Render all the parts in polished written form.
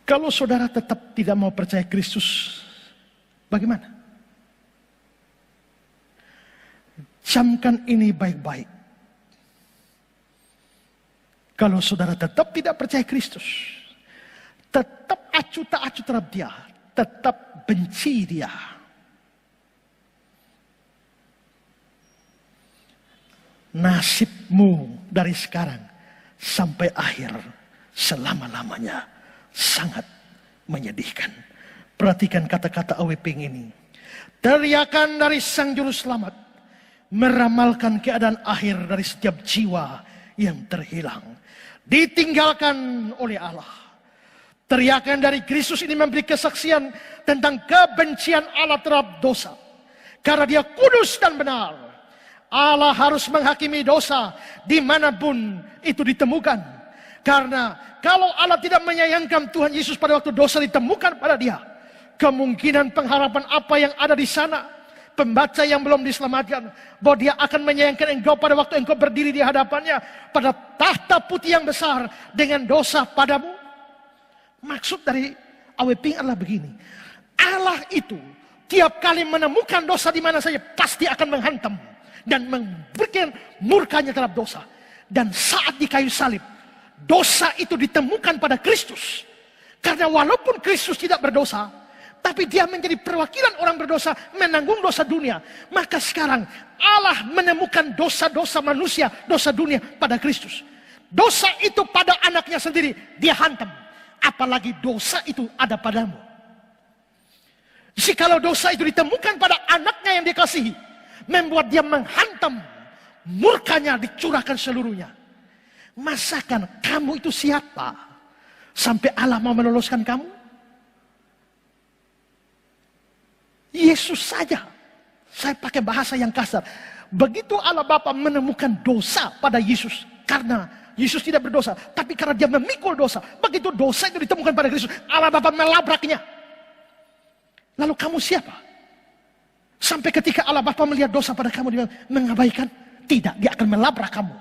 Kalau saudara tetap tidak mau percaya Kristus, bagaimana? Camkan ini baik-baik. Kalau saudara tetap tidak percaya Kristus, tetap acuh tak acuh terhadap dia, tetap benci dia, nasibmu dari sekarang sampai akhir selama-lamanya sangat menyedihkan. Perhatikan kata-kata Aweping ini. Teriakan dari Sang Juru Selamat meramalkan keadaan akhir dari setiap jiwa yang terhilang, ditinggalkan oleh Allah. Teriakan dari Kristus ini memberi kesaksian tentang kebencian Allah terhadap dosa. Karena dia kudus dan benar, Allah harus menghakimi dosa dimanapun itu ditemukan. Karena kalau Allah tidak menyayangkan Tuhan Yesus pada waktu dosa ditemukan pada dia, kemungkinan pengharapan apa yang ada di sana, pembaca yang belum diselamatkan, bahwa dia akan menyayangkan engkau pada waktu engkau berdiri di hadapannya pada tahta putih yang besar dengan dosa padamu. Maksud dari Aweping adalah begini. Allah itu tiap kali menemukan dosa di mana saja pasti akan menghantam dan memberikan murkanya terhadap dosa. Dan saat di kayu salib, dosa itu ditemukan pada Kristus. Karena walaupun Kristus tidak berdosa, tapi dia menjadi perwakilan orang berdosa, menanggung dosa dunia. Maka sekarang Allah menemukan dosa-dosa manusia, dosa dunia pada Kristus. Dosa itu pada anaknya sendiri, dia hantam. Apalagi dosa itu ada padamu. Jikalau dosa itu ditemukan pada anaknya yang dikasihi, membuat dia menghantam, murkanya dicurahkan seluruhnya. Masakan kamu itu siapa sampai Allah mau meloloskan kamu? Yesus saja. Saya pakai bahasa yang kasar. Begitu Allah Bapa menemukan dosa pada Yesus, karena Yesus tidak berdosa, tapi karena dia memikul dosa. Begitu dosa itu ditemukan pada Kristus, Allah Bapa melabraknya. Lalu kamu siapa? Sampai ketika Allah Bapa melihat dosa pada kamu, dia mengabaikan? Tidak, dia akan melabrak kamu.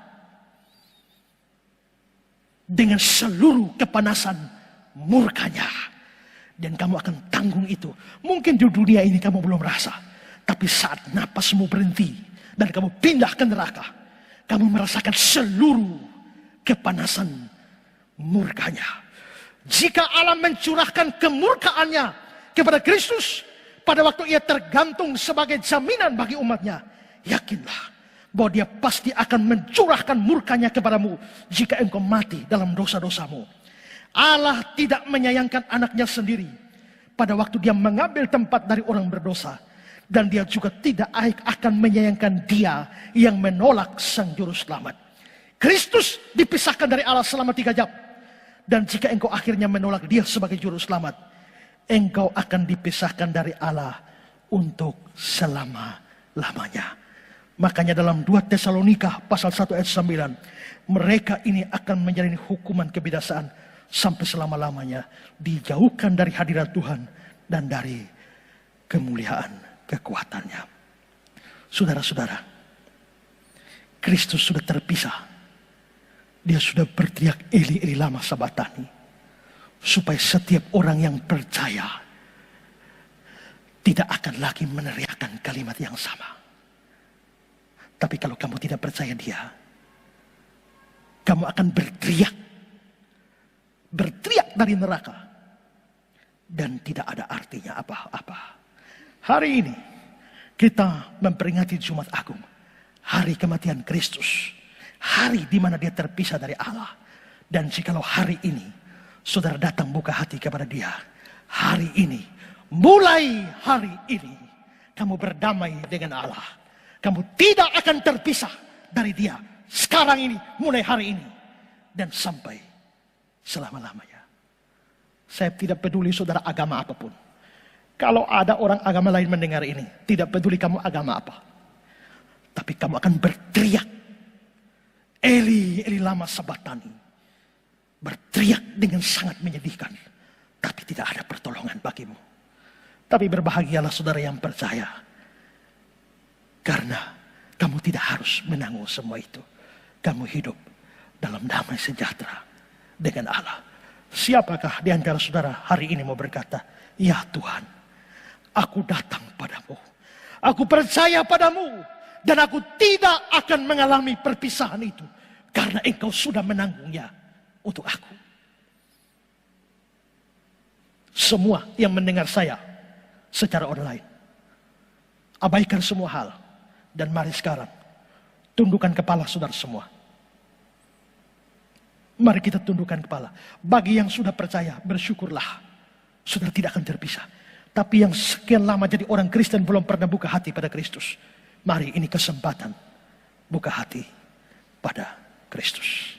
Dengan seluruh kepanasan murkanya. Dan kamu akan tanggung itu. Mungkin di dunia ini kamu belum rasa. Tapi saat napasmu berhenti dan kamu pindah ke neraka, kamu merasakan seluruh kepanasan murkanya. Jika Allah mencurahkan kemurkaannya kepada Kristus pada waktu ia tergantung sebagai jaminan bagi umatnya, yakinlah bahwa dia pasti akan mencurahkan murkanya kepadamu jika engkau mati dalam dosa-dosamu. Allah tidak menyayangkan anaknya sendiri pada waktu dia mengambil tempat dari orang berdosa. Dan dia juga tidak akan menyayangkan dia yang menolak Sang Juru Selamat. Kristus dipisahkan dari Allah selama 3 jam. Dan jika engkau akhirnya menolak dia sebagai Juru Selamat, engkau akan dipisahkan dari Allah untuk selama-lamanya. Makanya dalam 2 Tesalonika pasal 1 ayat 9, mereka ini akan menjalani hukuman kebinasaan sampai selama-lamanya, dijauhkan dari hadirat Tuhan dan dari kemuliaan kekuatannya. Saudara-saudara, Kristus sudah terpisah. Dia sudah berteriak Eli Eli lama sabatani, supaya setiap orang yang percaya tidak akan lagi meneriakkan kalimat yang sama. Tapi kalau kamu tidak percaya dia, kamu akan berteriak dari neraka, dan tidak ada artinya apa-apa. Hari ini kita memperingati Jumat Agung, hari kematian Kristus, hari di mana dia terpisah dari Allah. Dan jikalau hari ini saudara datang buka hati kepada dia, hari ini, mulai hari ini, kamu berdamai dengan Allah. Kamu tidak akan terpisah dari dia. Sekarang ini, mulai hari ini, dan sampai selama-lamanya. Saya tidak peduli saudara agama apapun. Kalau ada orang agama lain mendengar ini, tidak peduli kamu agama apa, tapi kamu akan berteriak Eli Eli lama sabatani, berteriak dengan sangat menyedihkan, tapi tidak ada pertolongan bagimu. Tapi berbahagialah saudara yang percaya, karena kamu tidak harus menanggung semua itu. Kamu hidup dalam damai sejahtera dengan Allah Siapakah di antara saudara hari ini mau berkata, ya Tuhan, aku datang padamu. Aku percaya padamu. Dan aku tidak akan mengalami perpisahan itu. Karena engkau sudah menanggungnya untuk aku. Semua yang mendengar saya secara online, abaikan semua hal. Dan mari sekarang, tundukkan kepala saudara semua. Mari kita tundukkan kepala. Bagi yang sudah percaya, bersyukurlah. Saudara tidak akan terpisah. Tapi yang sekian lama jadi orang Kristen belum pernah buka hati pada Kristus. Mari ini kesempatan buka hati pada Kristus.